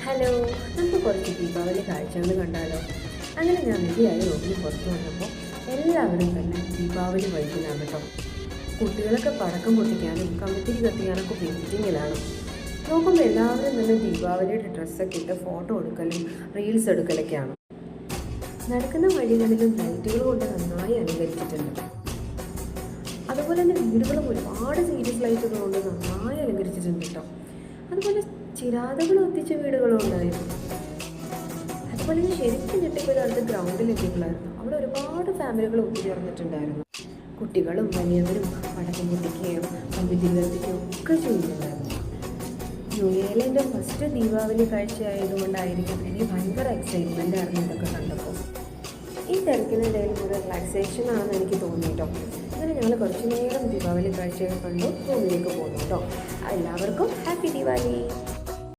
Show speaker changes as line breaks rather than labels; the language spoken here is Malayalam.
ഹലോ, നമുക്ക് കുറച്ച് ദീപാവലി കാഴ്ചകൾ കണ്ടാലോ? അങ്ങനെ ഞാൻ റെഡിയായി റോഡിൽ പുറത്തു വന്നപ്പോൾ എല്ലാവരും തന്നെ ദീപാവലി വൈകിലാണ് കേട്ടോ. കുട്ടികളൊക്കെ പടക്കം പൊട്ടിക്കാനും കമ്പിത്തിരി കത്തിക്കാനൊക്കെ വെയിറ്റിങ്ങിലാണ്. നോക്കുമ്പോൾ എല്ലാവരും തന്നെ ദീപാവലിയുടെ ഡ്രസ്സൊക്കെ ഇട്ട് ഫോട്ടോ എടുക്കലും റീൽസ് എടുക്കലൊക്കെയാണ്. നടക്കുന്ന വഴികളിലും ലൈറ്റുകൾ കൊണ്ട് നന്നായി അലങ്കരിച്ചിട്ടുണ്ട്. അതുപോലെ തന്നെ വീടുകളും ഒരുപാട് സീരീസ് ലൈറ്റുകൾ കൊണ്ട് നന്നായി അലങ്കരിച്ചിട്ടുണ്ട് കേട്ടോ. അതുപോലെ ചിരാതകൾ ഒത്തിച്ച വീടുകളും ഉണ്ടായിരുന്നു. അതുപോലെ തന്നെ ശരിക്കും ഞെട്ടിപ്പോയത് അടുത്ത് ഗ്രൗണ്ടിലെത്തിയപ്പോഴായിരുന്നു. അവിടെ ഒരുപാട് ഫാമിലികൾ ഒത്തുചേർന്നിട്ടുണ്ടായിരുന്നു. കുട്ടികളും വലിയവരും പടക്കം പൊട്ടിക്കുകയും കമ്പിത്തിരി കത്തിക്കുകയും ഒക്കെ ചെയ്യുന്നുണ്ടായിരുന്നു. ന്യൂ ഇയറിൽ എൻ്റെ ഫസ്റ്റ് ദീപാവലി കാഴ്ച ആയതുകൊണ്ടായിരിക്കും എനിക്ക് ഭയങ്കര എക്സൈറ്റ്മെൻ്റ് ആയിരുന്നു ഇതൊക്കെ കണ്ടപ്പോൾ. ഈ തിരക്കിനിടയിൽ ഒരു റിലാക്സേഷൻ ആണെന്ന് എനിക്ക് തോന്നി കേട്ടോ. അങ്ങനെ ഞങ്ങൾ കുറച്ചു നേരം ദീപാവലി കാഴ്ചകൾ കണ്ടു റൂമിലേക്ക് പോകുന്നു കേട്ടോ. എല്ലാവർക്കും ഹാപ്പി ദീപാവലി.